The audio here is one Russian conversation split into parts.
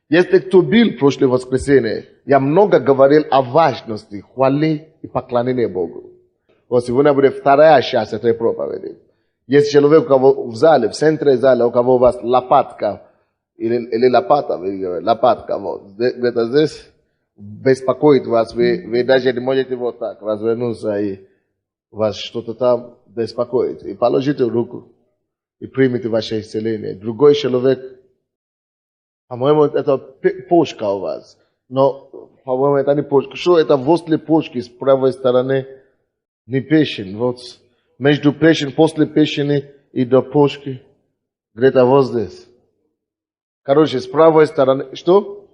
Если кто был в прошлое воскресенье, я много говорил о важности хвалы и поклонения Богу. Вот сегодня будет вторая часть этой проповеди. Если человек у кого в зале, в центре зала, у кого у вас лопатка, или лопата, лопатка, вот, где-то здесь, беспокоит вас, вы даже не можете вот так развернуться, и вас что-то там беспокоит. И положите руку, и примите ваше исцеление. Другой человек, по-моему, это почка у вас. Но, по-моему, это не почка. Что это возле почки с правой стороны? Не печень. Вот между печень, после печени и до почки. Где-то вот здесь. Короче, с правой стороны. Что?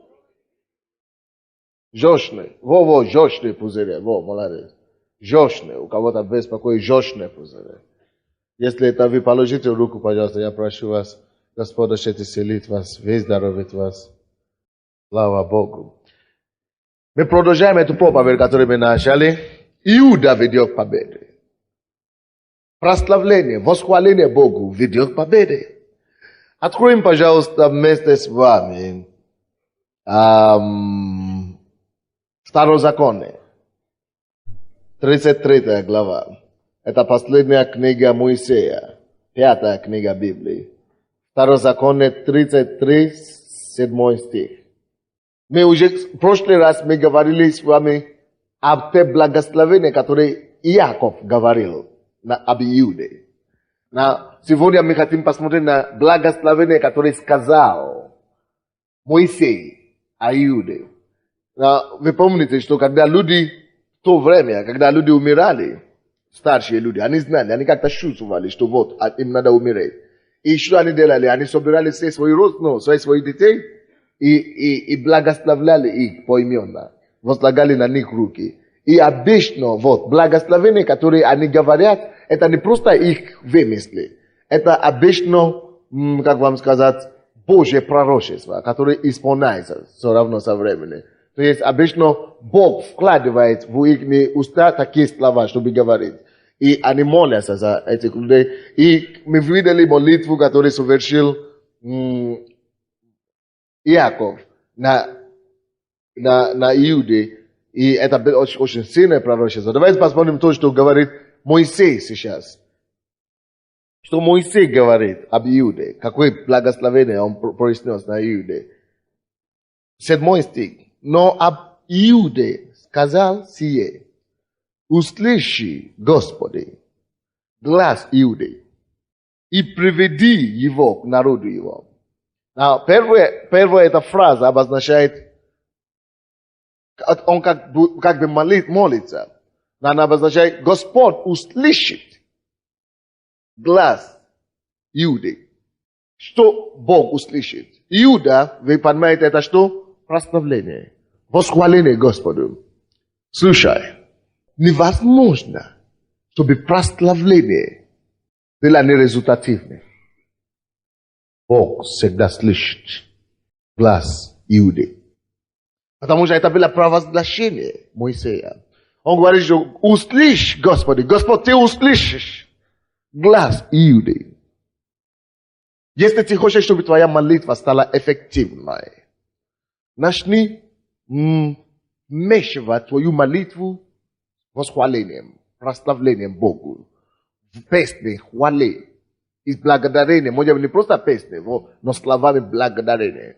Жёшный. Во, жёшный пузырь. Во, молодец. Жёшный. У кого-то беспокоит жёшный пузырь. Если это вы положите руку, пожалуйста, я прошу вас. Господь хочет исцелить вас, выздоровить вас. Слава Богу. Мы продолжаем эту проповедь, которую мы начали. Иуда ведет к победе. Прославление, восхваление Богу ведет к победе. Откроем, пожалуйста, вместе с вами Второзаконие. 33 глава. Это последняя книга Моисея. 5 книга Библии. Второзаконие 33, 7 стих. Мы уже в прошлый раз мы говорили с вами об те благословении, которые Иаков говорил об Иуде. Сегодня мы хотим посмотреть на благословение, которое сказал Моисей о Иуде. Вы помните, что когда люди в то время, когда люди умирали, старшие люди, они знали, они как-то чувствовали, что вот им надо умереть. И что они делали? Они собирали все свои родственников, своих детей и благословляли их поименно. Возлагали на них руки. И обычно, вот, благословения, которые они говорят, это не просто их вымысли. Это обычно, как вам сказать, Божье пророчество, которое исполняется все равно со временем. То есть обычно Бог вкладывает в их уста такие слова, чтобы говорить. И они молятся за этих людей. И мы видели молитву, которую совершил Иаков на Иуде. И это очень сильное пророчество. Давайте посмотрим то, что говорит Моисей сейчас. Что Моисей говорит об Иуде. Какое благословение он произнес на Иуде. 7 стих. Но об Иуде сказал сие: услыши, Господи, глаз Иуды, и приведи его к народу его. Первая эта фраза обозначает, он как бы молится. Она обозначает, Господь услышит глаз Иуды. Что Бог услышит? Иуда, вы понимаете, это что? Прославление. Восхваление Господу. Слушай. Невозможно, чтобы прославление было нерезультативным. Бог всегда слышит глаз Иуды. Потому что это было провозглашение Моисея. Он говорит, что услышь, Господи, Господь, ты услышишь глаз Иуды. Если ты хочешь, чтобы твоя молитва стала эффективной, начни вмешивать твою молитву восхвалением, прославлением Богу, в песни, хвали и благодарение. Может быть, не просто песни, но словами благодарения.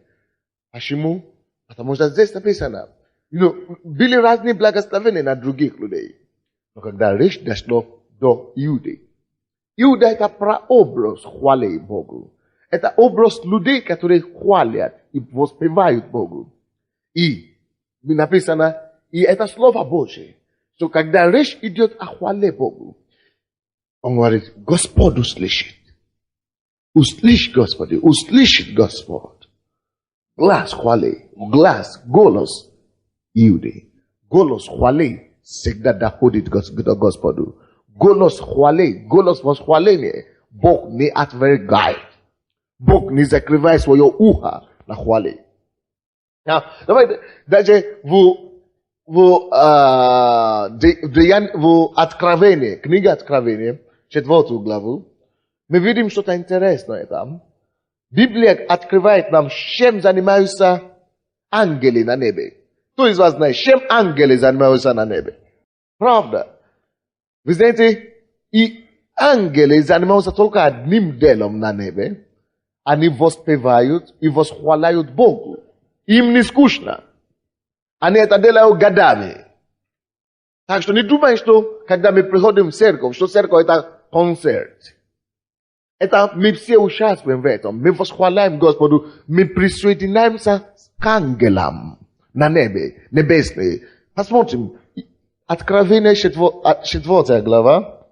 Почему? Потому что здесь написано, были разные благословения на других людей. Но когда речь дошла до Иуды, Иуда это прообраз хвали Богу. Это образ людей, которые хвалят и воспевают Богу. И написано, и это Слово Божие. So, когда речь идет о хвале Богу, он говорит, Господь услышит. Услышь, Господи, услышит Господь. Глаз хвали, голос Иуды. Голос хвали всегда доходит до Господу. Голос хвали, голос восхваления Бог не отвергает. Бог не закрывает свое ухо на хвали. Давайте, даже в Откровении, книга Откровения, 4 главу, мы видим что-то интересное там. Библия открывает нам, чем занимаются ангели на небе. Кто из вас знает, чем ангели занимаются на небе? Правда. Вы знаете, и ангели занимаются только одним делом на небе. Они воспевают и восхваляют Богу. Им не скучно. Они это делают годами. Так что не думай, что когда мы приходим в церковь, что церковь это концерт. Это мы все участвуем в этом. Мы восхваляем Господу. Мы присоединяемся к ангелам на небе, небесные. Посмотрим. Откровение 4 глава.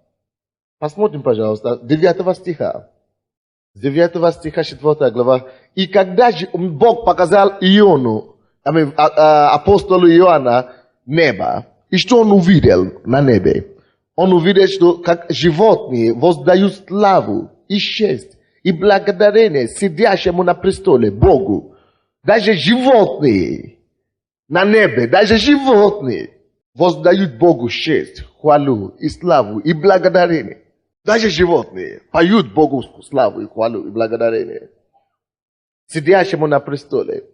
Посмотрим, пожалуйста, 9 стиха. С 9 стиха 4 глава. И когда же Бог показал Иону, апостолу Иоанна, небо, и что он увидел на небе? Он увидел, что как животные воздают славу и честь и благодарение сидящему на престоле Богу. Даже животные на небе, даже животные воздают Богу честь, хвалу и славу и благодарение. Даже животные поют Богу славу и хвалу и благодарение. Сидящему на престоле,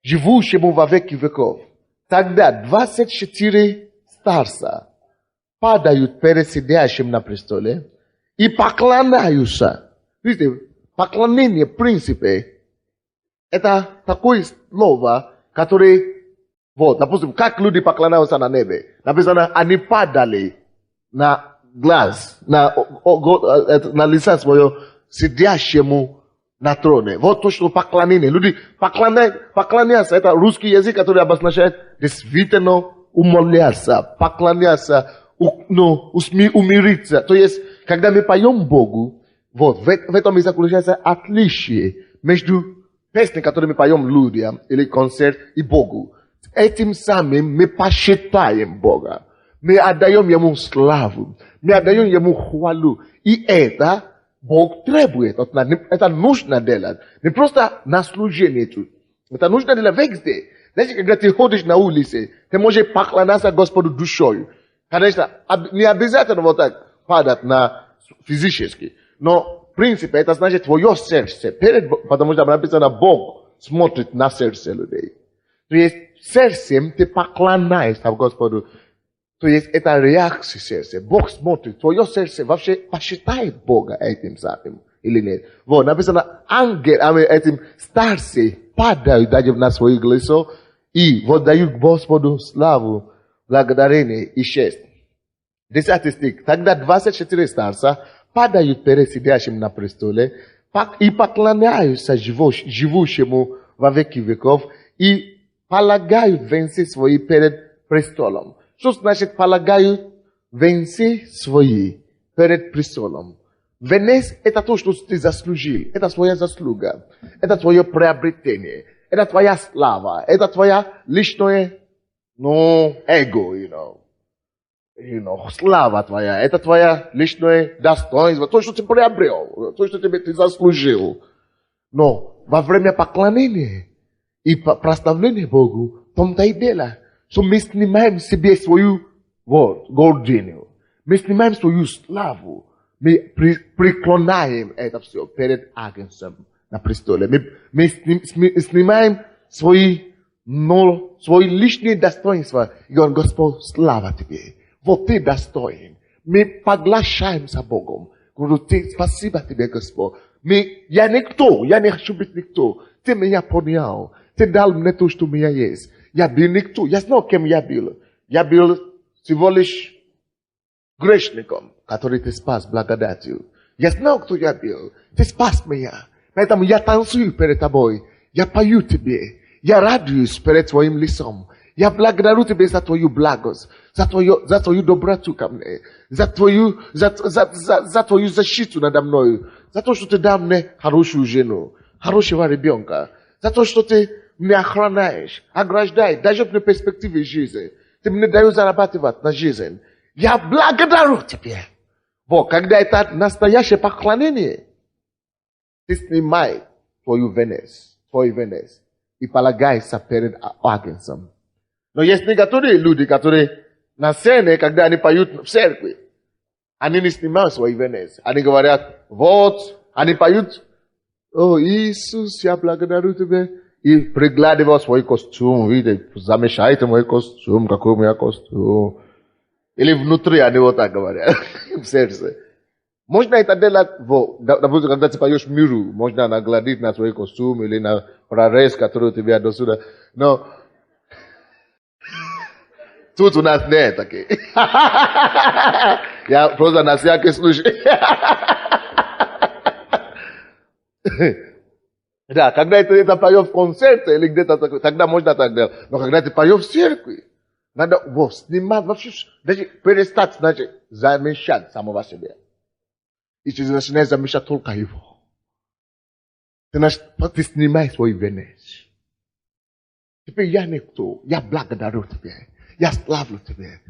живущему во веки веков. Тогда 24 старца падают перед сидящим на престоле и поклоняются. Видите, поклонение, в принципе, это такое слово, которое, вот, допустим, как люди поклоняются на небе. Написано, они падали на глаз, на лицо свое, сидящему на троне. Вот то, что поклонение. Люди поклоняются. Это русский язык, который обозначает действительно умоляться, поклоняться, умириться. То есть, когда мы поем Богу, вот, в этом и заключается отличие между песней, которые мы поем людям, или концерт, и Богу. Этим самым мы посчитаем Бога. Мы отдаем Ему славу. Мы отдаем Ему хвалу. И это Бог требует. Это нужно делать. Не просто на служении тут. Это нужно делать везде. Знаете, когда ты ходишь на улице, ты можешь поклоняться Господу душой. Конечно, не обязательно вот так падать на физически. Но, в принципе, это значит твое сердце. Потому что написано, Бог смотрит на сердце людей. То есть, сердцем ты поклоняешься Господу. То есть, это реакция сердца. Бог смотрит. Твое сердце вообще посчитает Бога этим самым. Или нет? Вот, написано, ангелы, этим старцы падают даже на свои лица и вот дают Господу славу, благодарение и честь. 10 стих. Тогда 24 старца падают перед сидящим на престоле и поклоняются живущему во веки веков и полагают венцы свои перед престолом. Что значит полагают венцы свои перед престолом? Венец – это то, что ты заслужил. Это твоя заслуга. Это твое приобретение. Это твоя слава. Это твоя личное, эго, слава твоя. Это твоя личное достоинство. То, что ты приобрел. То, что ты заслужил. Но во время поклонения и прославления Богу, в том-то и дело, что мы снимаем себе свою гордыню. Мы снимаем свою славу. Мы преклоняем это все перед Агнцем на престоле. Мы снимаем свои личные достоинства и говорим, Господь, слава Тебе. Вот Ты достоин. Мы поглощаемся Богом. Говорю, спасибо Тебе, Господь. Я никто, я не хочу быть никто. Ты меня понял. Ты дал мне то, что у меня есть. Я был никто. Я знал, кем я был. Я был всего лишь грешником, который Ты спас благодатью. Я знал, кто я был. Ты спас меня. Поэтому я танцую перед Тобой. Я пою Тебе. Я радуюсь перед Твоим лицом. Я благодарю Тебя за Твою благость, за Твою доброту ко мне, за Твою защиту надо мною, за то, что Ты дал мне хорошую жену, хорошего ребенка, за то, что Ты меня охраняешь, ограждаешь, даже в перспективе жизни. Ты мне даешь зарабатывать на жизнь. Я благодарю Тебя. Вот, когда это настоящее поклонение, ты снимай твой венец и полагайся перед Агнцем. Но есть некоторые люди, которые на сцене, когда они поют в церкви, они не снимают свой венец. Они говорят, вот, они поют, о Иисус, я благодарю Тебя. и приглядывал свой костюм, видите, замешайте мой костюм, какой у меня костюм. Или внутри они вот так говорят, в сердце. Можно это делать, допустим, когда ты поешь миру, можно нагладить на свой костюм или на прорез, который у тебя до сюда. Но тут у нас нет таких. Я просто на всякий случай. Да, когда ты это поешь в концерте или где-то, тогда можно так делать. Но когда ты поешь в церкви, надо снимать вообще, даже перестать, значит, замещать самого себя. И ты начинаешь замещать только его. Ты снимаешь свой венец. Теперь я никто, я благодарю тебя, я славлю тебя.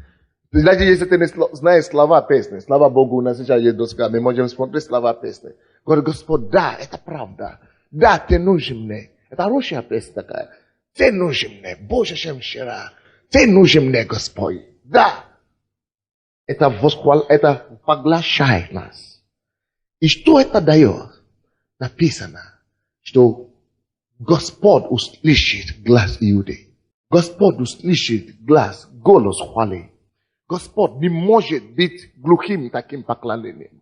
Значит, если ты не знаешь слова песни, слава Богу, у нас сейчас есть доска, мы можем смотреть слова песни. Говорю, Господь, да, это правда. Да, ты нужен мне. Это хорошая песня такая. Ты нужен мне, Боже, чем вчера. Ты нужен мне, Господь. Да. Это поглощает нас. И что это дает? Написано, что Господь услышит глаз Иуды. Господь услышит голос хвали. Господь не может быть глухим таким поклонением.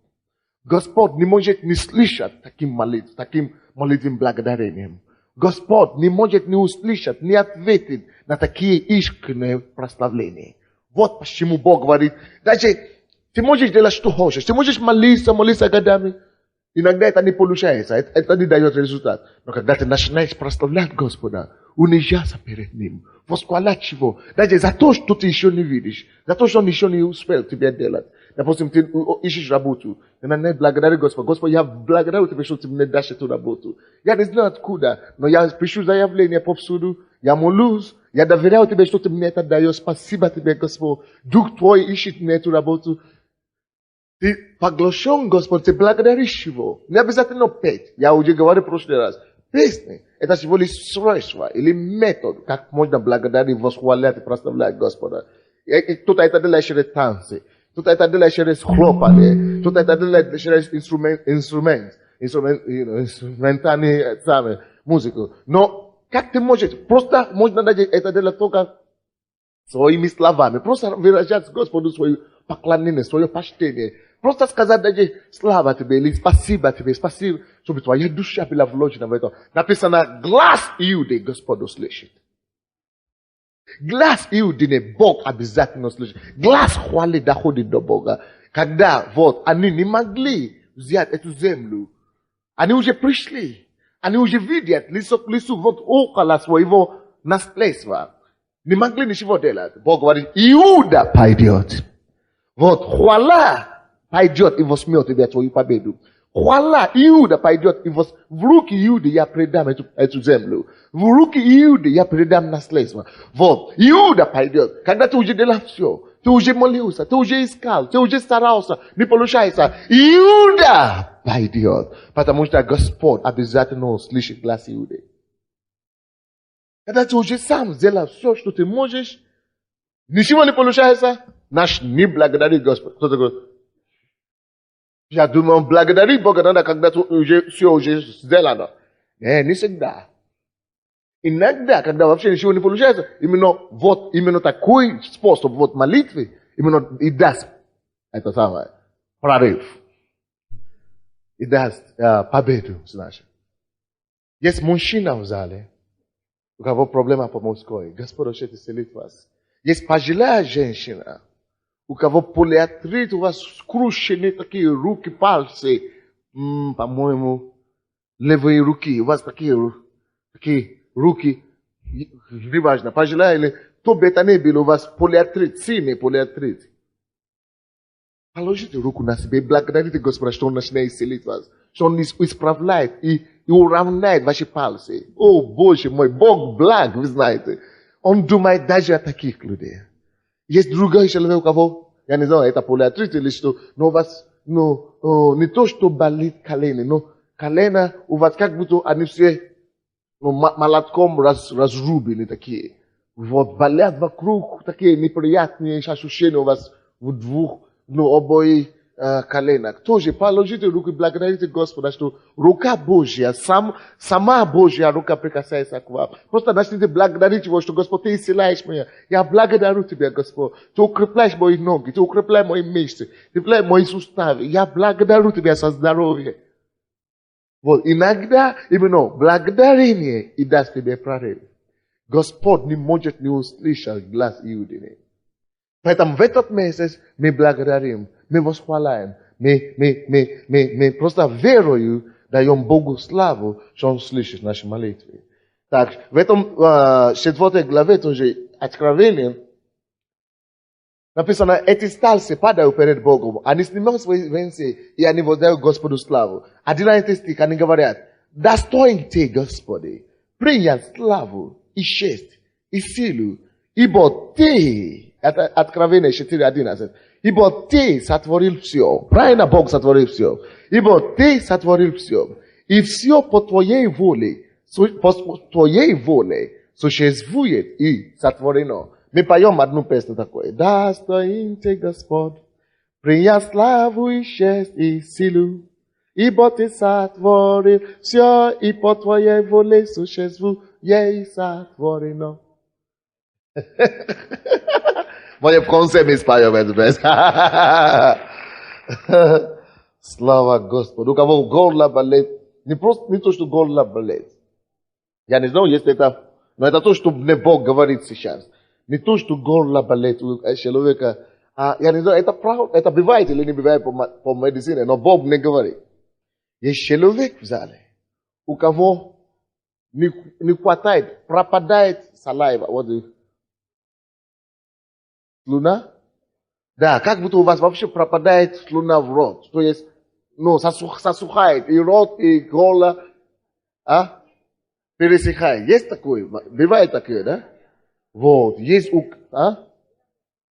Господь не может не слышать таким молитвым благодарением. Господь не может не услышать, не ответить на такие искренние прославления. Вот почему Бог говорит, значит, ты можешь делать, что хочешь. Ты можешь молиться годами. Иногда это не получается, это не дает результат. Но когда ты начинаешь прославлять Господа, унижаться перед Ним, восхвалять Его, даже за то, что ты еще не видишь, за то, что Он еще не успел тебе делать. Допустим, ты ищешь работу, ты не благодаришь Господа. Господи, я благодарю Тебя, что Ты мне дашь эту работу. Я не знаю откуда, но я пишу заявление повсюду, я молюсь, я доверяю Тебе, что Ты мне это даешь. Спасибо Тебе, Господь. Дух Твой ищет мне эту работу. Ты поглощен, Господь, ты благодаришь Его. Не обязательно петь. Я уже говорил в прошлый раз. Песни – это всего лишь средство или метод, как можно благодарить, восхвалять и прославлять Господа. Кто-то это делает через танцы, кто-то это делает через хлопание, кто-то это делает через инструментальные сами, музыку. Но как ты можешь? Просто можно это делать только своими словами. Просто выражать Господу свое поклонение, свое почтение. Просто сказать даже слава тебе или спасибо тебе, спасибо, чтобы твоя душа была вложена в это. Написано, глаз Иуды Господь услышит. Глаз Иуды Бог обязательно услышит. Глаз хвали доходит до Бога. Когда они не могли взять эту землю, они уже пришли, они уже видят лицо около своего наследства. Не могли ничего делать. Бог говорит, Иуда пойдет. Хвала пойдет и возьмет тебе твою победу. Хвала, Иуда пойдет и в руки Иуды я предам эту землю. В руки Иуды я предам наследство. Иуда пойдет. Когда ты уже делал все, ты уже молился, ты уже искал, ты уже старался, не получается. Иуда пойдет. Потому что Господь обязательно услышит глаз Иуды. Когда ты уже сам сделал все, что ты можешь, ничего не получается, наш не благодарит Господь. Кто-то говорит, я думаю, благодарить Бога надо, когда все уже сделано. Не всегда. Иногда, когда вообще ничего не получается, именно такой способ молитвы, именно и даст это самое, прорыв. И даст победу, значит. Есть мужчина в зале, у кого проблема по мужской. Господь хочет исцелить вас. Есть пожилая женщина, у кого полиартрит, у вас скручены такие руки, пальцы, по-моему, левые руки, у вас такие руки, неважно, пожилая или кто бы это ни было, у вас полиартрит, сильный полиартрит. Положите руку на себя и благодарите Господа, что Он начинает исцелить вас, что Он исправляет и уравняет ваши пальцы. О, Боже мой, Бог благ, вы знаете. Он думает даже о таких людей. Есть другой человек, у кого, я не знаю, это полиартрит или что, но у вас, не то, что болит колено, но колено у вас как будто они все молотком разрублены такие. Болят вокруг такие неприятные ощущения у вас в двух, обои колена. Тоже положите руку и благодарите Господа, что рука Божья, сама Божья рука прикасается к вам. Просто начните благодарить Его, что Господь, Ты исцеляешь меня. Я благодарю Тебя, Господь. Ты укрепляешь мои ноги, Ты укрепляешь мои мышцы, Ты укрепляешь мои суставы. Я благодарю Тебя за здоровье. Вот, иногда именно благодарение и даст тебе прорыв. Господь не может не услышать глаз Иудины. Поэтому в этот месяц мы благодарим, мы восхваляем, мы просто верою даем Богу славу, что Он слышит наши молитвы. Так, в этом 4 главе тоже Откровения написано, эти старцы падают перед Богом, они снимают свои венцы и они воздают Господу славу. 11 стих, они говорят, достоин Ты, Господи, принять славу и честь и силу, ибо Ты, это Откровение 4:11. Ибо Ты сотворил все. Правильно Бог сотворил все. Ибо Ты сотворил все. И все по Твоей воле существует и сотворено. Мы поем одну песню такую. Достоин Ты, Господь, принять славу и честь и силу. Ибо Ты сотворил все, и по Твоей воле существует и сотворено. Może w końcu mi spają bez. Слава Господу. У кого горло болит, не то, что горло болит. Я не знаю, если это, но это то, что мне Бог говорит сейчас. Не то, что горло болит у человека. Я не знаю, это правда, это бывает или не бывает по медицине, но Бог мне говорит. Есть человек в зале, у кого не хватает, пропадает салайва. Вот слюна? Да, как будто у вас вообще пропадает слюна в рот. То есть, засухает и рот, и горло, пересыхает. Есть такое? Бывает такое, да? Вот, есть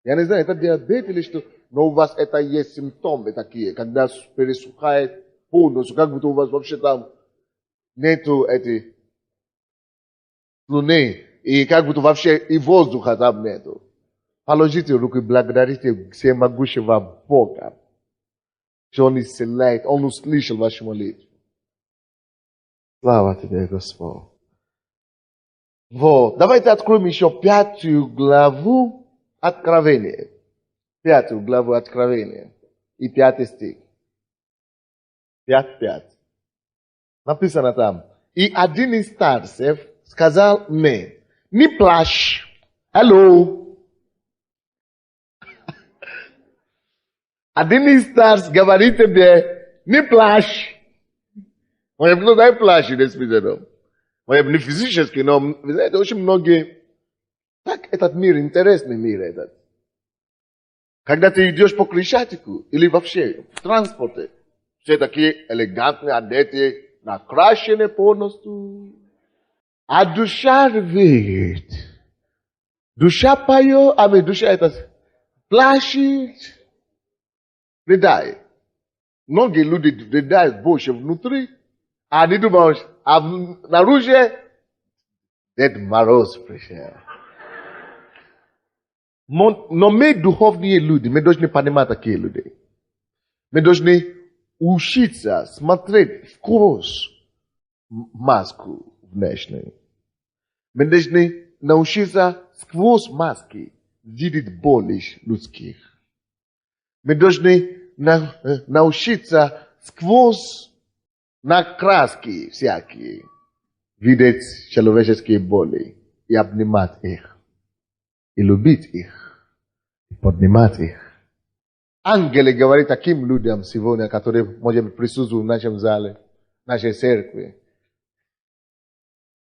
Я не знаю, это диабет или что, но у вас это есть симптомы такие, когда пересухает полностью, как будто у вас вообще там нету этой слюны, и как будто вообще и воздуха там нету. Положите руку и благодарите всемогущего Бога, что Он исцеляет, Он услышал вашу молитву. Слава Тебе, Господь. Вот. Давайте откроем еще 5 главу Откровения. 5 главу Откровения. И 5 стих. 5:5. Написано там. И один из старцев сказал мне, не плачь. Алло. Один из старцев говорит тебе, не плачь. Может быть, дай плачь, нesse видео. Может быть, не физически, но, вы знаете, очень многие... Так этот мир, интересный мир этот. Когда ты идешь по Крещатику, или вообще в транспорте, все такие элегантные, одетые, накрашены полностью. А душа рвет. Душа поет, душа это плачет. Рыдает. Многие люди рыдают больше внутри, а они думают, а снаружи Дед Мороз пришел. Но мы духовные люди, мы должны понимать такие люди. Мы должны учиться смотреть сквозь маску внешнюю. Мы должны научиться сквозь маски видеть боли людских. Мы должны научиться сквозь накраски всякие видеть человеческие боли и обнимать их, и любить их, и поднимать их. Ангелы говорят таким людям сегодня, которые, может быть, присутствуют в нашем зале, в нашей церкви.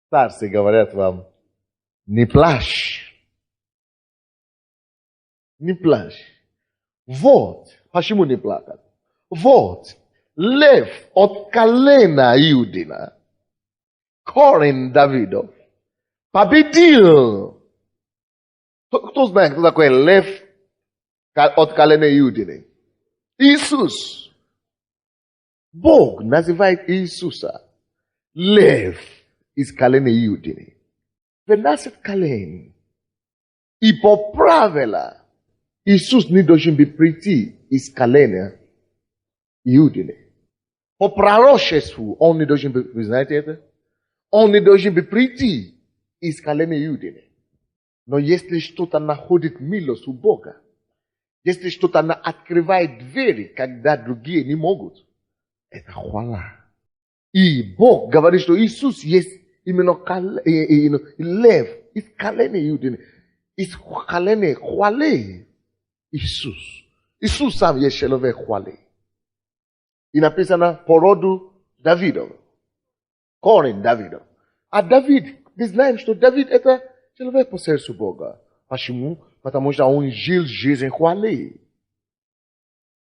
Старцы говорят вам, не плачь. Не плачь. Вот, почему не плакать? Вот, лев от колена Иудина, корень Давидов, победил. Кто знает, кто такой лев от колена Иудины? Иисус. Бог называет Иисуса лев из колена Иудины. 12 колен. И по правилу Иисус не должен быть прийти из колена Иудины. По пророчеству он не должен быть, вы знаете это? Он не должен быть прийти из колена Иудины. Но если что-то находит милость у Бога, если что-то открывает двери, когда другие не могут, это хвала. И Бог говорит, что Иисус есть именно лев из колена Иудины, из колена хвалы Иисус. Иисус сам есть человек хвалы. И написано по роду Давидов. Корень Давидов. А Давид, мы знаем, что Давид это человек по сердцу Бога. Почему? Потому что он жил жизнь хвалы.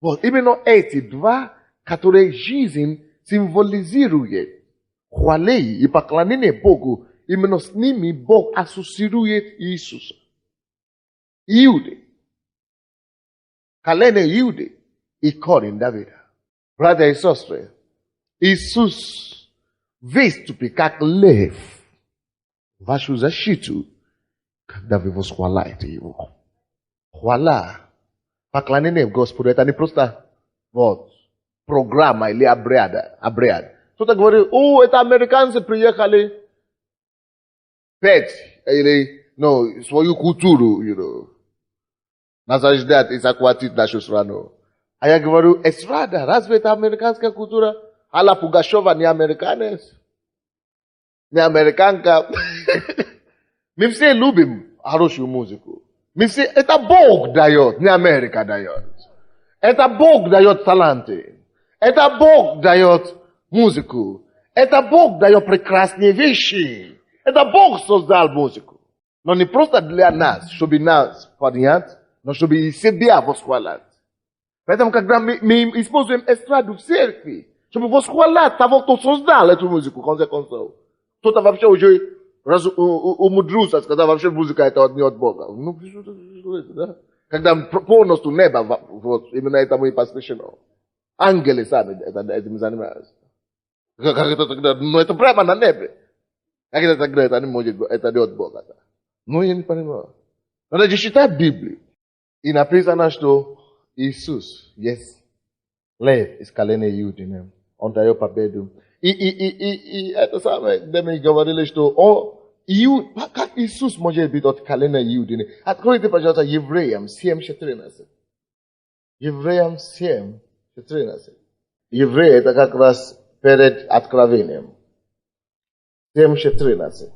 Вот именно эти два, которые жизнь символизирует хвалы и поклонение Богу, именно с ними Бог ассоциирует Иисуса. Иуды. Колено Иуды и корень Давида. Братья и сестры, Иисус выступит как лев в вашу защиту, когда вы восхваляете Его. Хвала, поклонение Господу, это не просто вот программа или обряд. Кто-то говорит, это американцы приехали петь или свою культуру, насаждать и захватить нашу страну. А я говорю, эстрада, разве это американская культура? Алла Пугачева не американец, не американка. Мы все любим хорошую музыку. Это Бог дает, не Америка дает. Это Бог дает таланты. Это Бог дает музыку. Это Бог дает прекрасные вещи. Это Бог создал музыку. Но не просто для нас, чтобы нас поднять, но чтобы и себя восхвалять. Поэтому, когда мы используем эстраду в церкви, чтобы восхвалять того, кто создал эту музыку, в конце концов. Кто-то вообще уже умудрился, когда вообще музыка это не от Бога. Да? Когда полностью небо, вот, именно этому и посвящено. Ангелы сами этим занимаются. Как это тогда? Это прямо на небе. Как это тогда? Это не может быть, это не от Бога. Я не понимаю. Надо читать Библию. И написано, что Иисус есть лев из колена Иудины. Он дает победу. И это самое, где мы говорили, что как Иисус может быть от колена Иудины? Откройте, пожалуйста, Евреям 7:14. Евреям 7:14. Евреи это как раз перед откровением. 7:14.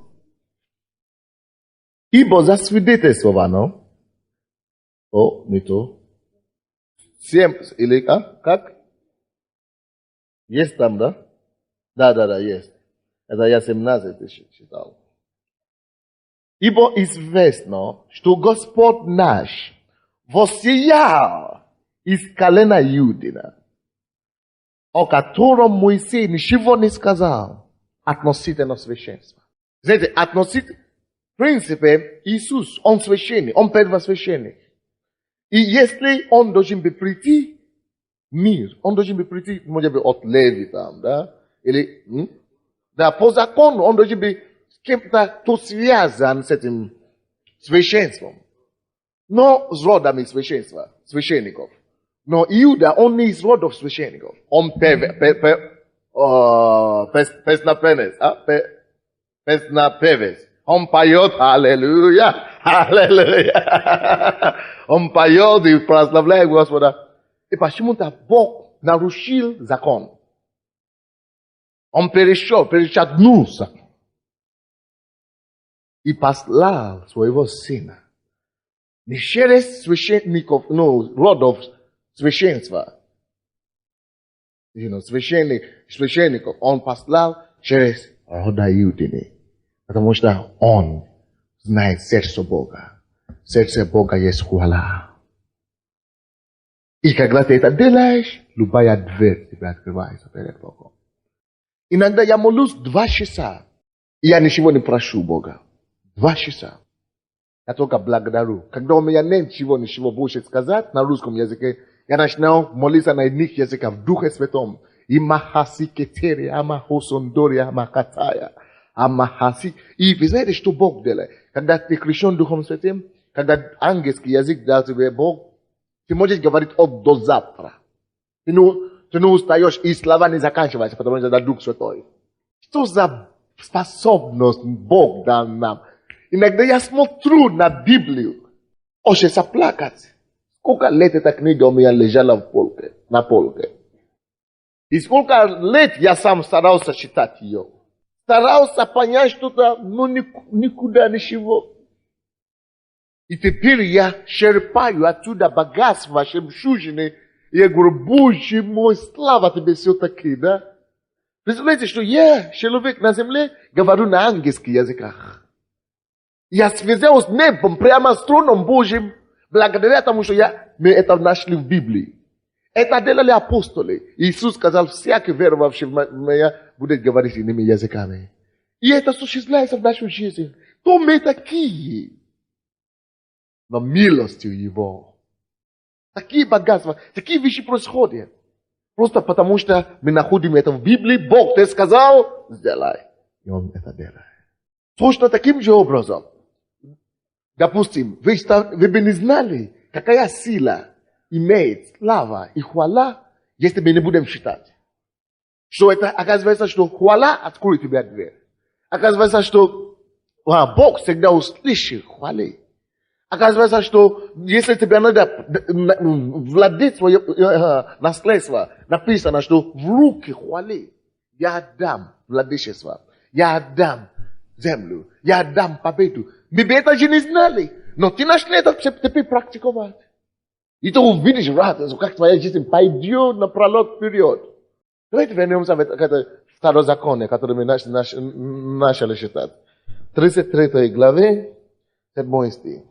Ибо засвидетельствовано, не то. 7, или как? Есть там, да? Да, есть. Это я 17 читал. Ибо известно, что Господь наш воссиял из колена Иудина, о котором Моисей ничего не сказал относительно священства. Знаете, относительно, в принципе, Иисус, Он священник, Он первосвященник. И если Он должен быть прийти в мир, Он должен быть прийти, может быть, от Леви там, да? Или, да, по закону Он должен быть с кем-то, кто связан с этим священством. Но с родами священников. Но Иуда, он не из родов священников. Он песнопевец. Он поет, аллилуйя, аллилуйя. Он поет и прославляет Господа. И почему-то Бог нарушил закон. Он перешагнулся. И послал своего сына. Не через священников, родов священства. Священников. Он послал через рода Иудины. Потому что он знает сердце Бога. Сердце Бога есть хвала. И когда ты это делаешь, любая дверь тебе открывается перед Богом. Иногда я молюсь 2 часа. И я ничего не прошу Бога. 2 часа. Я только благодарю. Когда у меня нет ничего больше сказать на русском языке, я начинаю молиться на иных языках в Духе Святом. Имахасикетери, амахосондори, амакатая, амахаси. И вы знаете, что Бог делает? Когда ты крещен Духом Святым, когда ангельский язык дал тебе Бог, ты можешь говорить от до завтра. Ты Ты не устаешь, и слова не заканчиваются, потому что это Дух Святой. Что за способность Бог дал нам? Иногда я смотрю на Библию, хочется плакать. Сколько лет эта книга у меня лежала на полке. И сколько лет я сам старался читать ее. Старался понять что-то, но никуда ничего. И теперь я черпаю оттуда богатство, жемчужины. И я говорю, Боже мой, слава тебе все-таки, да? Представляете, что я, человек на земле, говорю на ангельских языках. Я связал с небом, прямо с троном Божьим, благодаря тому, что мы это нашли в Библии. Это делали апостолы. Иисус сказал, всякий веровавший в меня будет говорить иными языками. И это осуществляется в нашей жизни. То мы такие. Но милостью Его. Такие богатства, такие вещи происходят. Просто потому, что мы находим это в Библии. Бог ты сказал, сделай. И Он это делает. Точно таким же образом. Допустим, вы бы не знали, какая сила имеет слава и хвала, если мы не будем считать. Что это оказывается, что хвала откроет тебе дверь. Оказывается, что Бог всегда услышит хвалы. Оказывается, что если тебе надо владеть свое наследство, написано, что в руки хвали я отдам владычество, я отдам землю, я отдам победу. Мы бы это же не знали, но ты начали это теперь практиковать. И ты увидишь радость, как твоя жизнь пойдет напролет вперед. Давайте вернемся в это второзаконие, которое мы начали читать. 33 главе, 7 стих.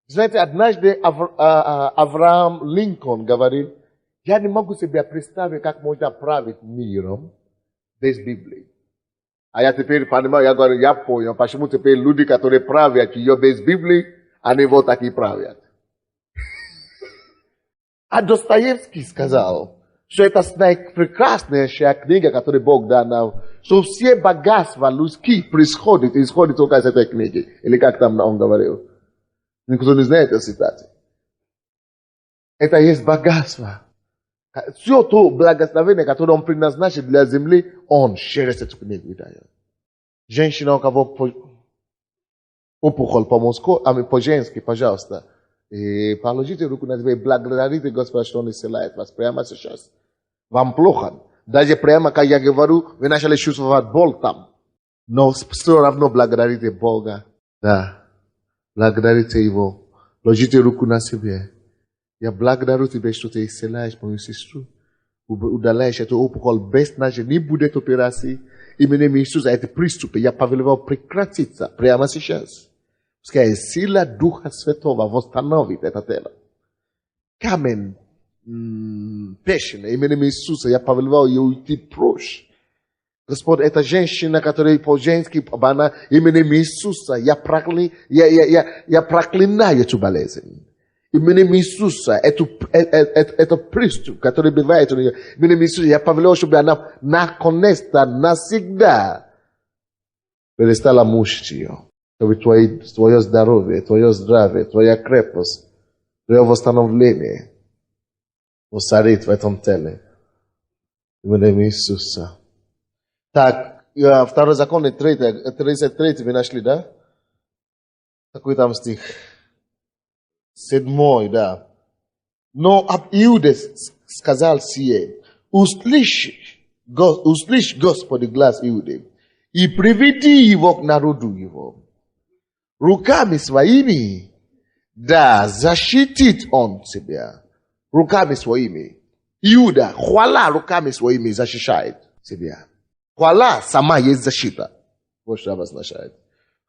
Знаете, однажды Авраам Линкольн говорит, я не могу себе представить, как можно править миром без Библии. А я теперь понимаю, я говорю, я понял, почему теперь люди, которые правят ее без Библии, они вот так и правят. А Достоевский сказал, что это прекраснейшая книга, которую Бог дал нам, что все богатства людские исходят только из этой книги. Или как там он говорил. Никто не знает этой цитаты. Это есть богатство. Все то благословение, которое Он предназначил для земли, Он через эту книгу дает. Женщина, у кого опухоль по-женски, пожалуйста, и положите руку на себя и благодарите Господа, что Он исцеляет вас прямо сейчас. Вам плохо. Даже прямо, как я говорю, вы начали чувствовать боль там. Но все равно благодарите Бога. Да. Благодарите Его. Ложите руку на себя. Я благодарю Тебя, что Ты исцеляешь мою сестру. Удаляешь эту опухоль без значения. Не будет операции. Именем Иисуса эти приступы. Я повелевал прекратиться прямо сейчас. Пускай сила Духа Святого восстановит это тело. Камень, печень, именем Иисуса, я повелевал ее уйти прочь. Господь, эта женщина, которая по-женски, именем Иисуса, я проклинаю эту болезнь. Именем Иисуса, это приступ, который бывает у нее, именем Иисуса, я повелевал, чтобы она наконец-то, навсегда перестала мучить ее. Чтобы твое здоровье, твоя крепость, твое восстановление воцарит в этом теле. Именем Иисуса. Так, второй закон, 33 вы нашли, да? Какой там стих? 7, да. Но об Иуде сказал сие: услышь, Господи, глаз Иуды, и приведи его к народу его. Руками своими, да, защитит он себя. Руками своими. Иуда, хвала руками своими защищает себя. Хвала сама есть защита. Вот что обозначает.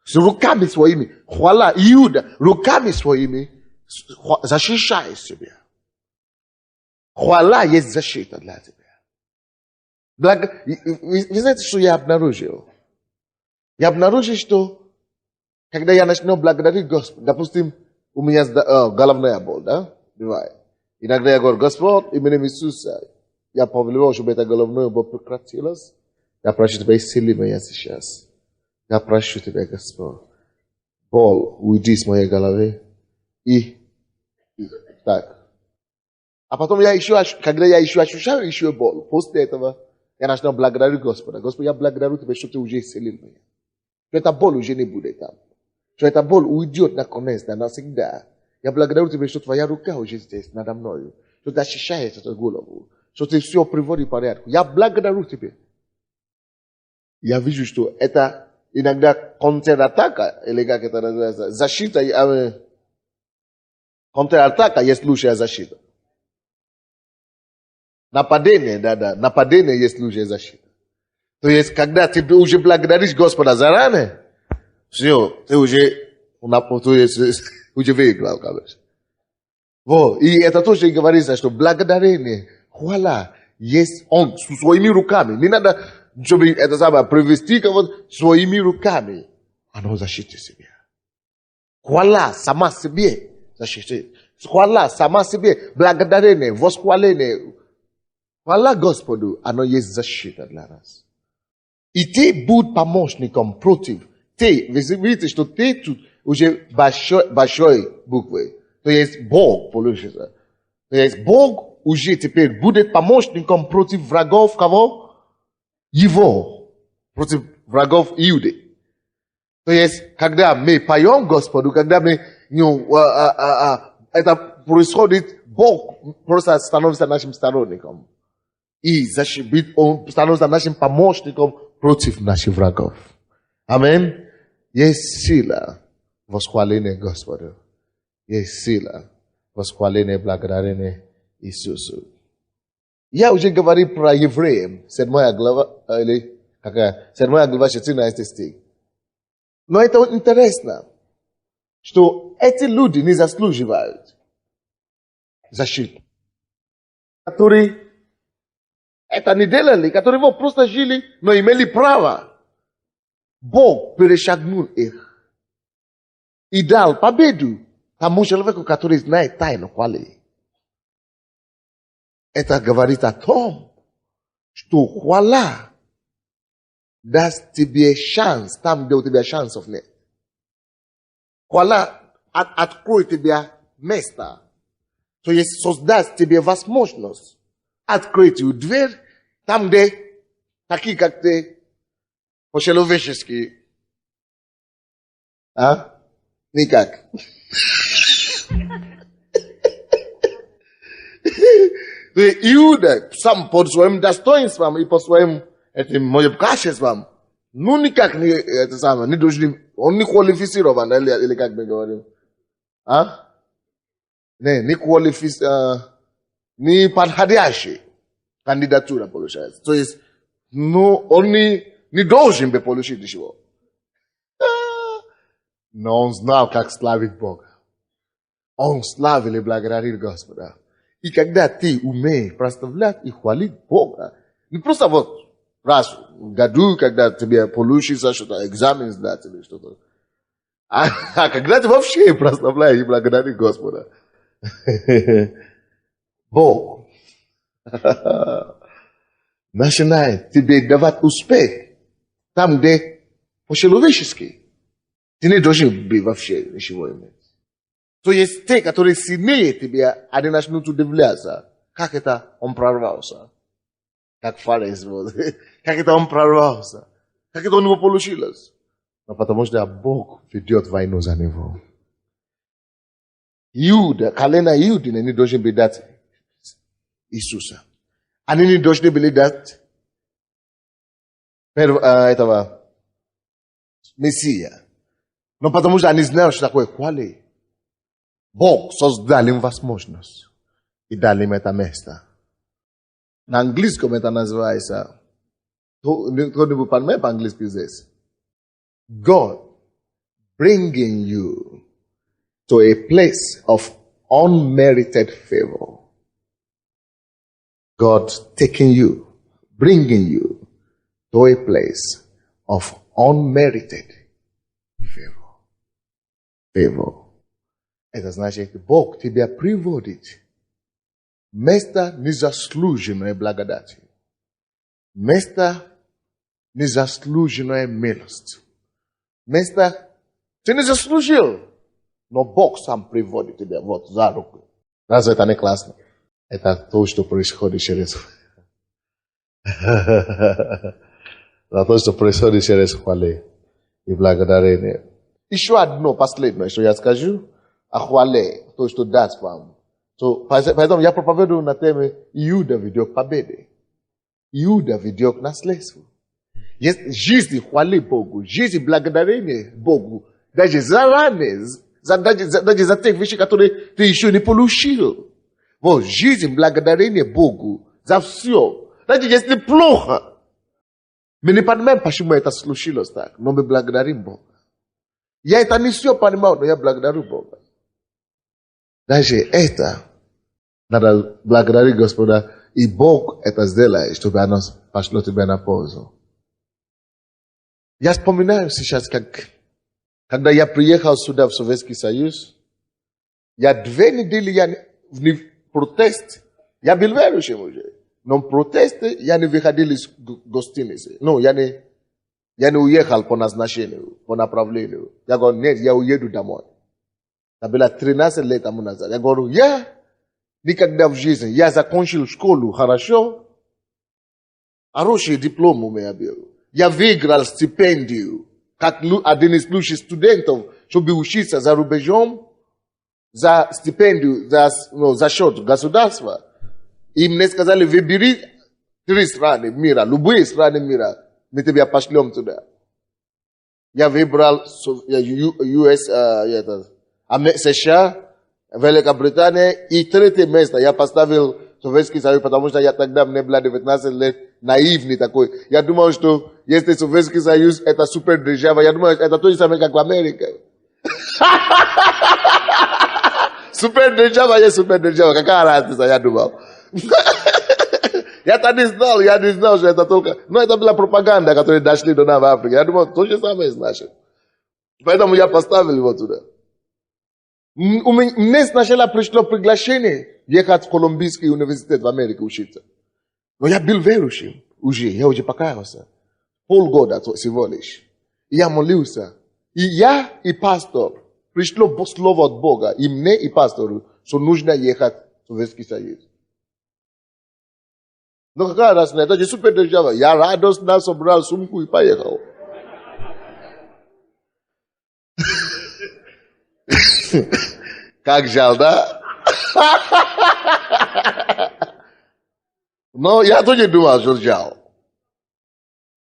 С руками своими, хвала Иуда, руками своими защищает себя. Хвала есть защита для тебя. Вы знаете, что я обнаружил? Я обнаружил, что когда я начну благодарить Господа, допустим, у меня головная боль, да, бывает. Иногда я говорю, Господь, именем Иисуса, я повелевал, чтобы эта головная боль прекратилась. Я прошу Тебя, исцели меня сейчас. Я прошу Тебя, Господь. Боль, уйди с моей головы. И так. А потом когда я еще ощущаю еще боль, после этого я начинаю благодарить Господа. Господи, я благодарю Тебя, что Ты уже исцелил меня. Что эта боль уже не будет там. Что эта боль уйдет наконец-то, навсегда. Я благодарю Тебя, что Твоя рука уже здесь, надо мною. Что Ты ощущаешь эту голову. Что Ты все приводишь в порядок. Я благодарю Тебя. Я вижу, что это иногда контратака, или как это называется, защита, контратака есть лучшая защита. Нападение, да, нападение есть лучшая защита. То есть, когда ты уже благодаришь Господа заранее, все, ты уже выиграл, конечно. Вот, и это тоже говорится, что благодарение, хвала, есть Он своими руками. Не надо, чтобы это самое, привести кого-то своими руками. Оно защитит себя. Хвала сама себе защитит. Хвала сама себе, благодарение, восхваление. Хвала Господу, оно есть защита для нас. И ты будь помощником против. Ты, вы видите, что ты тут уже большой буквой. То есть Бог получится. То есть Бог уже теперь будет помощником против врагов кого? Его. Против врагов Иуды. То есть, когда мы поем Господу, когда мы, это происходит, Бог просто становится нашим сторонником. И Он становится нашим помощником против наших врагов. Аминь. Есть сила восхваления Господу. Есть сила восхваления благодарения Иисусу. Я уже говорил про евреев, 7 глава, или какая? 7 глава, 14 стих. Но это интересно, что эти люди не заслуживают защиты, которые это не делали, которые вот просто жили, но имели право. Бог перешагнул их и дал победу тому человеку, который знает тайну хвалы. Это говорит о том, что хвала даст тебе шанс там, где у тебя шансов нет. Хвала откроет тебе место, то есть создаст тебе возможность открыть дверь там, где такие, как ты, по-человечески. А? Никак. Иуда сам под своим достоинством и по своим этим качествам, ну никак не это самое, не должен, он не квалифицирован, или как мы говорим. А? Не квалифицирован, не подходящий кандидатура получается. То есть, ну, он не должен бы получить ничего. Но он знал, как славить Бога. Он славил и благодарил Господа. И когда ты умеешь прославлять и хвалить Бога, не просто вот раз в году, когда тебе получится что-то, экзамен сдать или что-то, а когда ты вообще прославляешь и благодаришь Господа. Бог начинает тебе давать успех там, где по-человечески ты не должен быть вообще ничего иметь. То есть те, которые сильнее тебя, они начнут удивляться, как это он прорвался. Как фарис, как это он прорвался. Как это у него получилось. Но потому что Бог ведет войну за него. Иуда, колено Иуды не должны быть дать Иисуса. Они не должны были дать этого Мессия. Но потому что они знали, что такое хвали. Бог создал им возможность и дал им это место. На английском это называется, кто-нибудь понимает по-английски здесь? God bringing you to a place of unmerited favor. God taking you, bringing you to a place of unmerited favor. Favor. Это значит, Бог тебя приводит в место незаслуженной благодати. Место незаслуженной милости. Место ты не заслужил, но Бог сам приводит тебя вот за руку. Разве это не классно? Это то, что происходит через... Это то, что происходит через хвалы и благодарение. Еще одно последнее, что я скажу, о хвале, то, что даст вам. Поэтому я проповедую на теме Иуда ведет к победе. Иуда ведет к наследству. Есть жизнь хвали Богу, жизнь благодарения Богу. Даже заранее, даже за тех вещей, которые ты еще не получил. Вот жизнь благодарения Богу за все. Даже если плохо. Мы не понимаем, почему это случилось так, но мы благодарим Бога. Я это не все понимаю, но я благодарю Бога. Даже это надо благодарить Господа, и Бог это сделает, чтобы оно пошло тебе на пользу. Я вспоминаю сейчас, когда я приехал сюда, в Советский Союз, я 2 недели в протест, я был верующим уже, но в протесте я не выходил из гостиницы. Ну, я не уехал по назначению, по направлению. Я говорю, нет, я уеду домой. Это было 13 лет тому назад. Я говорю, я никогда в жизни, я закончил школу хорошо, хороший диплом у меня был. Я выиграл стипендию, как один из лучших студентов, чтобы учиться за рубежом, за стипендию, за счет государства. И мне сказали, выбери 3 страны мира, любые страны мира, мы тебя пошлем туда. Я выбрал США, Великобритания, и 3-е место я поставил Советский Союз, потому что я тогда, мне было 19 лет, наивный такой. Я думал, что если Советский Союз это супердержава, я думал, это то же самое, как в Америке. Супердержава есть супердержава, какая разница, я думал. Я не знал, что это только... Но это была пропаганда, которая дошли до нас в Африке. Я думал, то же самое значит. Поэтому я поставил его туда. Мне сначала пришло приглашение ехать в Колумбийский университет в Америке учиться. Но я был верующим уже, я уже покаялся. Полгода всего лишь. И я молился. И я, и пастор, пришло слово от Бога, и мне, и пастору, что нужно ехать в Советский Союз. Но какая разница, это же супердержава. Я радостно собрал сумку и поехал. Как жаль, да? Но я тоже думал, что жаль.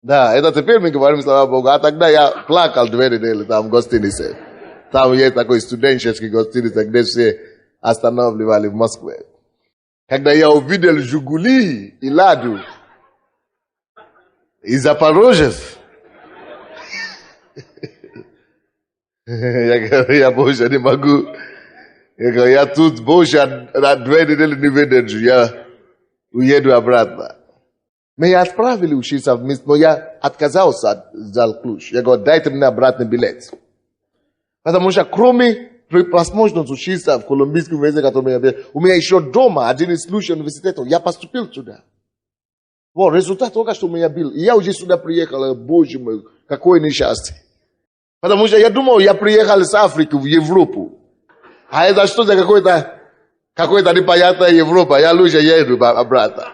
Да, это теперь мы говорим, слава Богу. А тогда я плакал 2 недели там в гостинице. Там есть такой студенческий гостиница, где все останавливали в Москве. Когда я увидел Жигули и Ладу и Запорожец, я говорю, я больше не могу. Я говорю, я тут больше на 2 недели не выдержу, я уеду обратно. Меня отправили учиться вместе, но я отказался от ключ. Я говорю, дайте мне обратный билет. Потому что кроме возможности учиться в Колумбийском университете, который у меня еще дома один из лучших университетов, я поступил туда. Вот, результат только что у меня был. И я уже сюда приехал, боже мой, какое несчастье. Потому что я думал, я приехал с Африки в Европу. А это что за какой-то непонятная Европа, я лучше еду обратно.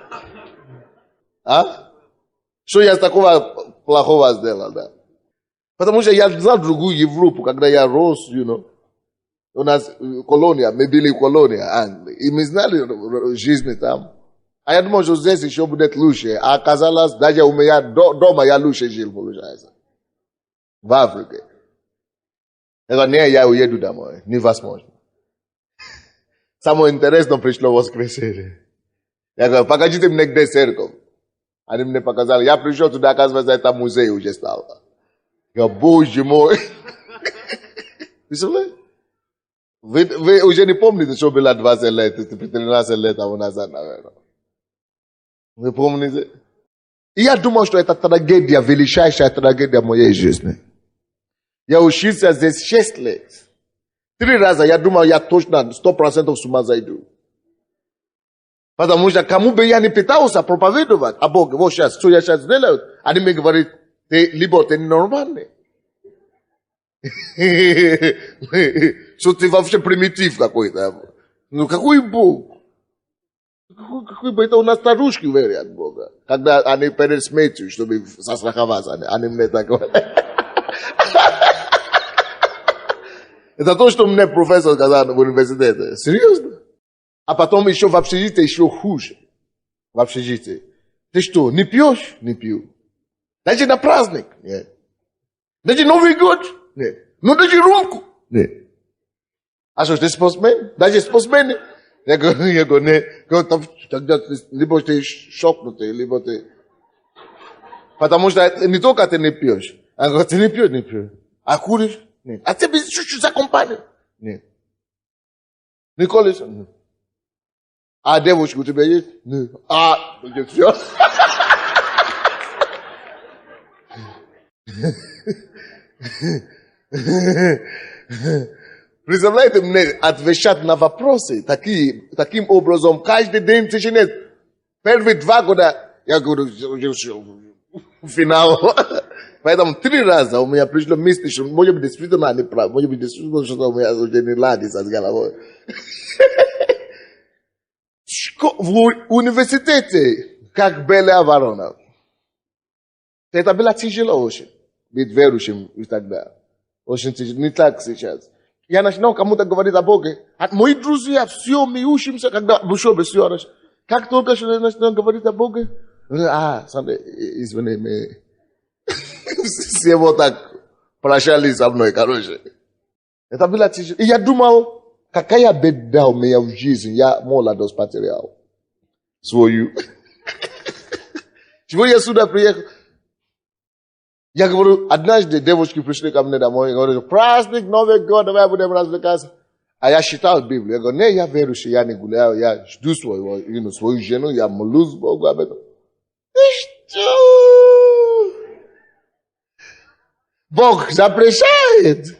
А? Что я такого плохого сделал, да? Потому что я знал другую Европу, когда я рос, у нас колония, мы были колония Англии, и мы знали жизнь там. А я думал, что здесь еще будет лучше. А оказалось, даже у меня дома я лучше жил, получается. В Африке. Я говорю, не, я уеду домой, невозможно. Самое интересное пришло в воскресенье. Я говорю, покажите мне, где церковь. Они мне показали. Я пришел туда, оказывается, это музей уже стал. Я говорю, боже мой. Представляете? Вы уже не помните, что было 20 лет, 13 лет тому назад, наверное. Вы помните? И я думал, что это трагедия, величайшая трагедия моей жизни. Я учился здесь 6 лет. 3 раза я думал, я точно 100% с ума зайду. Потому что кому бы я не пытался проповедовать о Боге, вот сейчас, что я сейчас делаю, они мне говорят, либо ты ненормальный. Что ты вообще примитив какой-то. Ну какой Бог? Какой бы это у нас старушки верят в Бога. Когда они перед смертью, чтобы застраховаться, они мне так говорят. Это то, что мне профессор сказал в университете. Серьезно? А потом еще в общежитии еще хуже. В общежитии. Ты что, не пьешь? Не пью. Даже на праздник? Нет. Даже Новый год? Нет. Ну даже рюмку? Нет. А что, ты спортсмен? Даже спортсмен? Я говорю, нет. Тогда либо ты шокнутый, либо ты... Потому что не только ты не пьешь. А говорит, ты не пьешь, не пьешь. А куришь? Нет. А тебе чуть-чуть за компанию? Нет. Не колешь? Нет. А девушка у тебя есть? Нет. А, все. Представляете, мне отвечать на вопросы таким образом каждый день в течение первые 2 года. Я говорю, финал. Поэтому 3 раза у меня пришло мысли, что может быть действительно они правы, может быть действительно, что у меня уже не ладится с головой. В университете, как Белая Ворона, это было тяжело очень, быть верующим и так далее. Очень тяжело, не так сейчас. Я начинал кому-то говорить о Боге. Мои друзья, все, мы учимся, когда в учебе все хорошо. Как только я начинал говорить о Боге, извини, мы все вот так прощались со мной, короче. Это было тяжело. И я думал, какая беда у меня в жизни, я молодость потерял. Свою. Чего я сюда приехал? Я говорю, однажды девушки пришли ко мне домой, и говорят, праздник, Новый год, давай будем развлекаться. А я читал Библию. Я говорю, не, я верующий, я не гуляю, я жду свою жену, я молюсь Богу об этом. И что? Бог запрещает.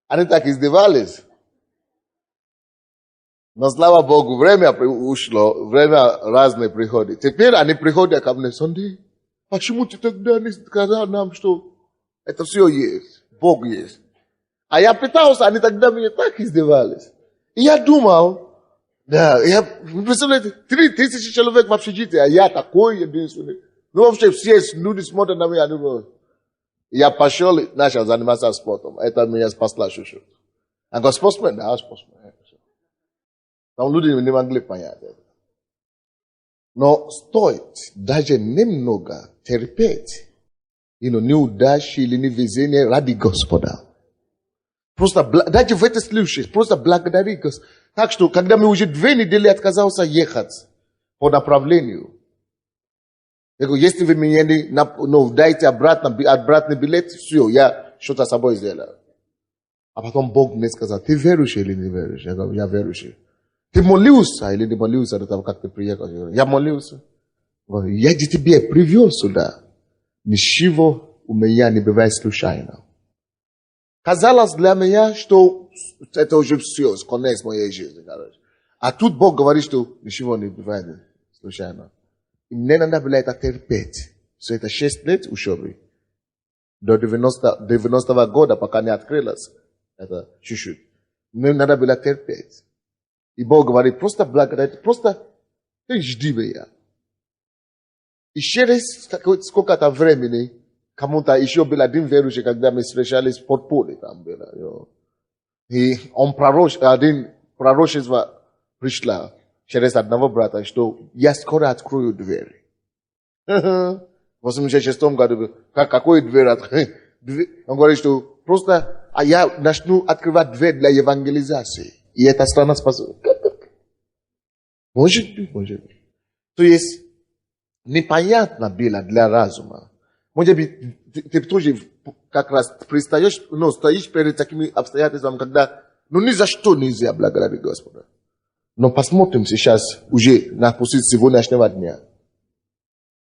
Они так издевались. Но слава Богу, время ушло, время разное приходит. Теперь они приходят ко мне, Сонди, почему ты тогда не сказал нам, что это все есть, Бог есть? А я пытался, они тогда меня так издевались. И я думал, представляете, 3000 человек в общежитии, а я такой единственный. Ну вообще все люди смотрят на меня, думаю. Я пошел и начал заниматься спортом. Это меня спасло чуть-чуть. А говорю, спортсмен? Да, спортсмен. Там люди не могли понять это. Но стоит даже немного терпеть, неудачи или невезения ради Господа. Просто, даже в этой случае, просто благодари Господа. Так что, когда мы уже 2 недели отказался ехать по направлению, я говорю, если вы мне дайте обратный билет, все, я что-то с собой сделаю. А потом Бог мне сказал, ты верующий или не верующий? Я говорю, я верующий. Ты молился или не молился до того, как ты приехал? Я молился. Я тебе привел сюда. Ничего у меня не бывает случайно. Казалось для меня, что это уже все, конец моей жизни. А тут Бог говорит, что ничего не бывает случайно. И мне надо было это терпеть. Все это 6 лет учебы. До 90-го года, пока не открылось. Это чуть-чуть. Мне надо было терпеть. И Бог говорит, просто благодари, просто ты жди меня. И через сколько-то времени, кому-то еще был один верующий, когда мы встречались в подполе там было. И он один пророчество пришло через одного брата, что я скоро открою дверь. В 86 году, какой дверь открыть? Он говорит, что просто я начну открывать дверь для евангелизации. И эта страна спасет. Может быть. То есть, непонятно было для разума. Может быть, ты тоже как раз стоишь перед такими обстоятельствами, когда, ни за что нельзя благодарить Господа. Но посмотрим сейчас уже на позицию сегодняшнего дня.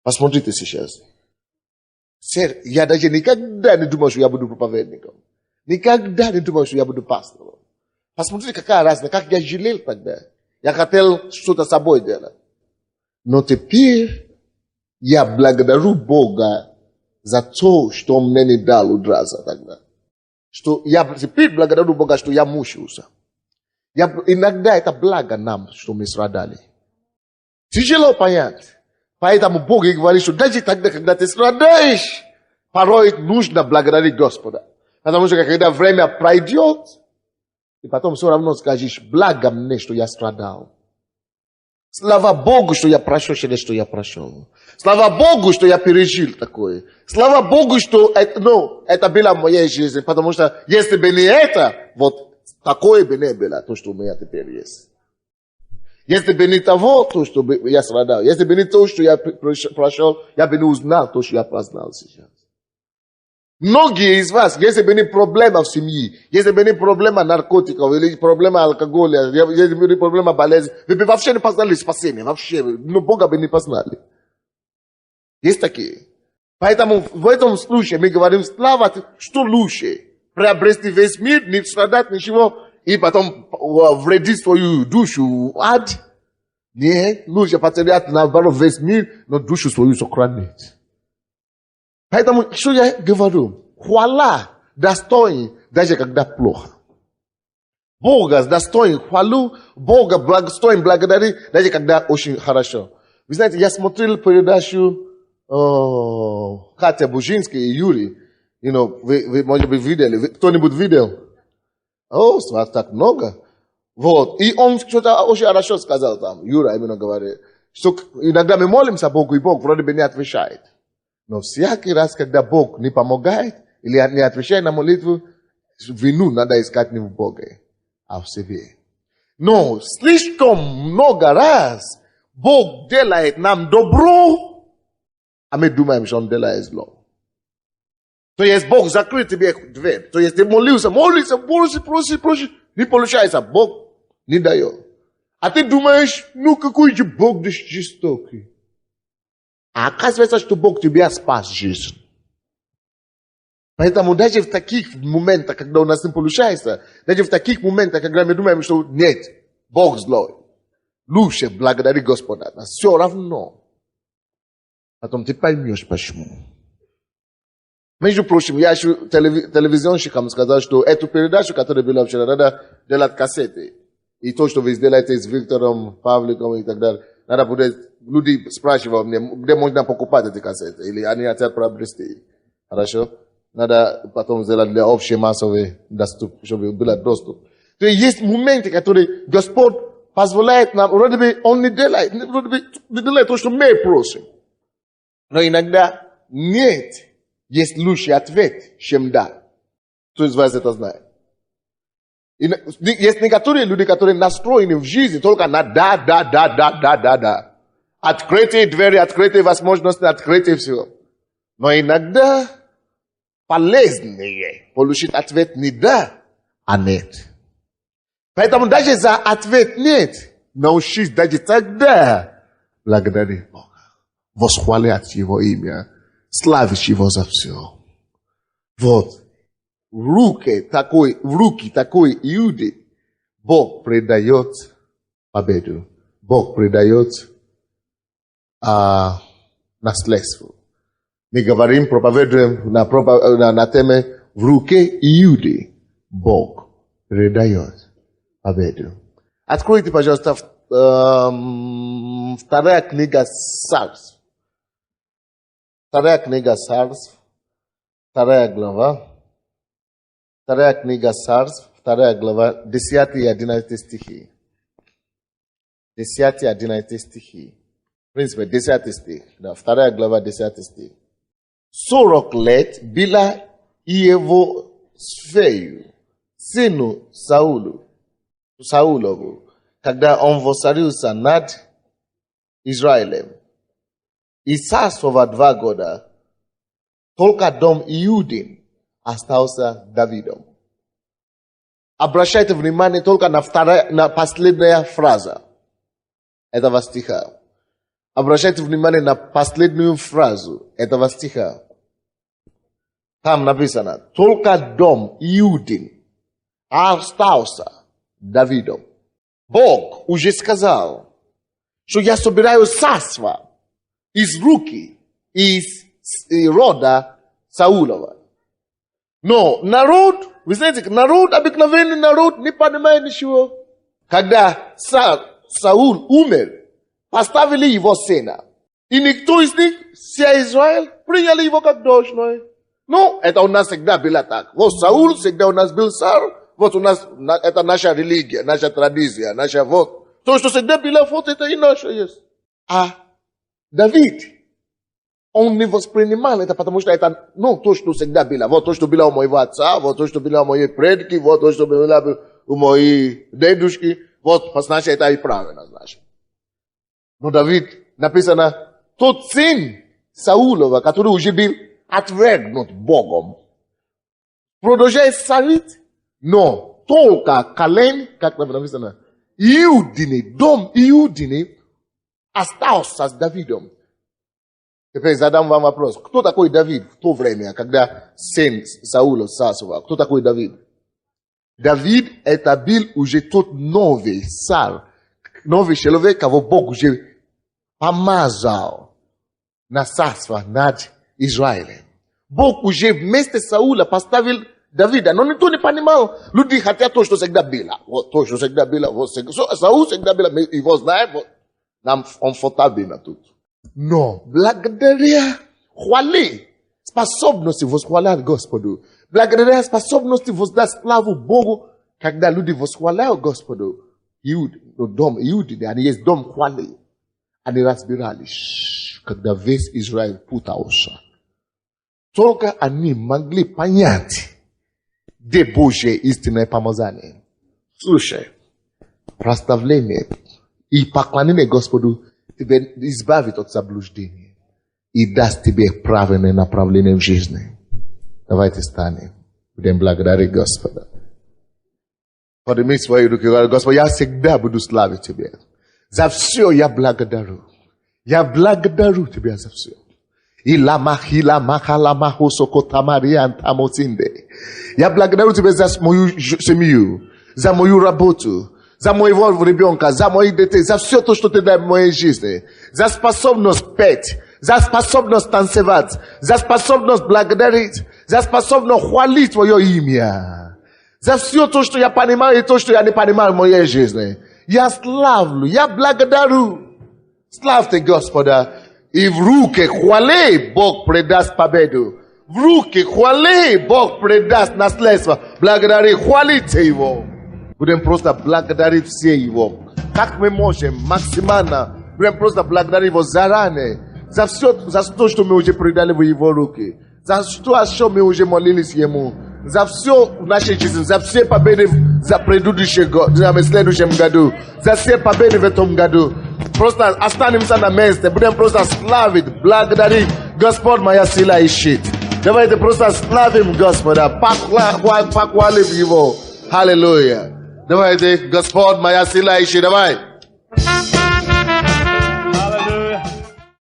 Посмотрите сейчас. Я даже никогда не думал, что я буду проповедником. Никогда не думал, что я буду пастором. Посмотрите, какая разница, как я жалел тогда. Я хотел что-то с собой делать. Но теперь я благодарю Бога за то, что Он мне не дал удраться тогда. Что я теперь благодарю Бога, что я мучился. Иногда это благо нам, что мы страдали. Тяжело понять. Поэтому Бог и говорит, что даже тогда, когда ты страдаешь, порой нужно благодарить Господа. Потому что когда время пройдет, и потом все равно скажешь, благо мне, что я страдал. Слава Богу, что я прошел через что я прошел. Слава Богу, что я пережил такое. Слава Богу, что это было в моей жизни. Потому что если бы не это, вот такое бы не было, то, что у меня теперь есть. Если бы не того, то, что я страдал. Если бы не то, что я прошел, я бы не узнал то, что я познал сейчас. Многие из вас, если бы не проблема в семье, если бы не проблема наркотиков, или проблема алкоголя, если бы не проблема болезни, вы бы вообще не познали спасение, вообще, Бога бы не познали. Есть такие. Поэтому в этом случае мы говорим, слава, что лучше, приобрести весь мир, не страдать ничего, и потом вредить свою душу в ад. Нет, лучше потерять, наоборот, весь мир, но душу свою сохранить. Поэтому, что я говорю? Хвала достоин, даже когда плохо. Бога достоин хвалу, Бога достоин благодарить, даже когда очень хорошо. Вы знаете, я смотрел передачу Катя Бужинская и Юрий. Вы, может быть, видели. Кто-нибудь видел? Вас так много. Вот. И он что-то очень хорошо сказал там. Юра именно говорит, что иногда мы молимся Богу, и Бог вроде бы не отвечает. Но всякий раз, когда Бог не помогает или не отвечает на молитву, вину надо искать не в Боге, а в себе. Но слишком много раз Бог делает нам добро, а мы думаем, что Он делает зло. То есть Бог закрыл тебе дверь. То есть ты молился, проси, не получается, Бог не дает. А ты думаешь, какой же Бог жестокий. А оказывается, что Бог тебя спас жизнь. Поэтому даже в таких моментах, когда у нас не получается, даже в таких моментах, когда мы думаем, что нет, Бог злой, лучше благодари Господа, но все равно. Потом ты поймешь, почему. Между прочим, я еще телевизионщикам сказал, что эту передачу, которая была вчера, надо делать кассеты. И то, что вы сделаете с Виктором, Павликом и так далее, надо будет, люди спрашивают мне, где можно покупать эти кассеты, или они хотят приобрести. Хорошо? Надо потом сделать для общей массовой доступ, чтобы был доступ. То есть моменты, которые Господь позволяет нам, вроде бы Он не делает то, что мы просим. Но иногда нет, есть лучший ответ, чем да. Кто из вас это знает? Есть некоторые люди, которые настроены в жизни только на да. Открытые двери, открытые возможности, открытые все. Но иногда полезнее получить ответ не да, а нет. Поэтому даже за ответ нет, научись даже тогда благодарить Бога. Восхвалять Его имя, славить Его за все. Вот. В руки такой Иуды Бог придает победу. Бог придает наследство. Мы говорим, проповедуем на теме в руке Иуды Бог придает победу. Откройте, пожалуйста, вторая книга Царств. Вторая книга Царств, 2 глава. Вторая книга Царств, 2 глава, 10 и 11 стихи. 10 и 11 стихи. В принципе, 10 стих. Да, 2 глава, 10 стих. 40 лет было его Сфею, сыну Саулову, когда он воцарился над Израилем. И царствовал 2 года. Только дом Иудин остался Давидом. Обращайте внимание только на последняя фраза этого стиха. Обращайте внимание на последнюю фразу этого стиха. Там написано, только дом Иудин остался Давидом. Бог уже сказал, что я собираю царство из руки, из рода Саулова. Но народ, вы знаете, народ, обыкновенный народ, не понимает ничего. Когда Саул умер, поставили его сына. И никто из них, вся Израиль, приняли его как должное. Ну, это у нас всегда было так. Вот Саул всегда у нас был царь. Вот у нас, это наша религия, наша традиция, наша вот. То, что всегда было, вот это и наше есть. А Давид, он не воспринимал это, потому что это, ну, то, что всегда было. Вот то, что было у моего отца, вот то, что было у моей предки, вот то, что было у моей дедушки. Вот, значит, это и правильно, значит. Но Давид, написано, тот сын Саулова, который уже был отвергнут Богом, продолжает царить, но только колен, как написано, Иудины, дом Иудины остался с Давидом. Теперь задам вам вопрос. Кто такой Давид в то время, когда сын Саула царствовал? Кто такой Давид? Давид это был уже тот новый царь, новый человек, кого Бог уже помазал на царство над Израилем. Бог уже вместо Саула поставил Давида, но никто не понимал. Люди хотят то, что всегда было. Вот то, что всегда было. Вот, Саул всегда было, мы его знаем, вот, нам комфортабельно тут. Но благодаря хвале, способности восхвалять Господу, благодаря способности воздать славу Богу, когда люди восхваляют Господу, дом Иуды, они есть дом хвалы, они разбирались, когда весь Израиль путался. Только они могли понять, где Божье истинное помазание. Слушай, прославление и поклонение Господу тебя избавит от заблуждения и даст тебе правильное направление в жизни. Давайте станем. Будем благодарить Господа. Подними свои руки, Господи, я всегда буду славить Тебя. За все я благодарю. Я благодарю Тебя за все. Я благодарю Тебя за мою семью, за мою работу, за моего ребенка, за моих детей, за все то, что Ты даешь в моей жизни, за способность петь, за способность танцевать, за способность благодарить, за способность хвалить Твое имя, за все то, что я понимаю и то, что я не понимаю в моей жизни. Я славлю, я благодарю. Славьте Господа. И в руки хвали Бог предаст победу. В руки хвали Бог предаст наследство. Благодари, хвалите Его. Будем просто благодарить все Его. Как мы можем максимально. Будем просто благодарить Его заранее. За все, за то, что мы уже предали в Его руки. За то, что мы уже молились Ему. За все в нашей жизни. За все победы за предыдущий год, за следующем году. За все победы в этом году. Просто останемся на месте. Будем просто славить, благодарить. Господь, моя сила и щит. Давайте просто славим Господа. Похвалим Его. Аллилуйя. Давайте, Господь, моя сила и щит. Давай.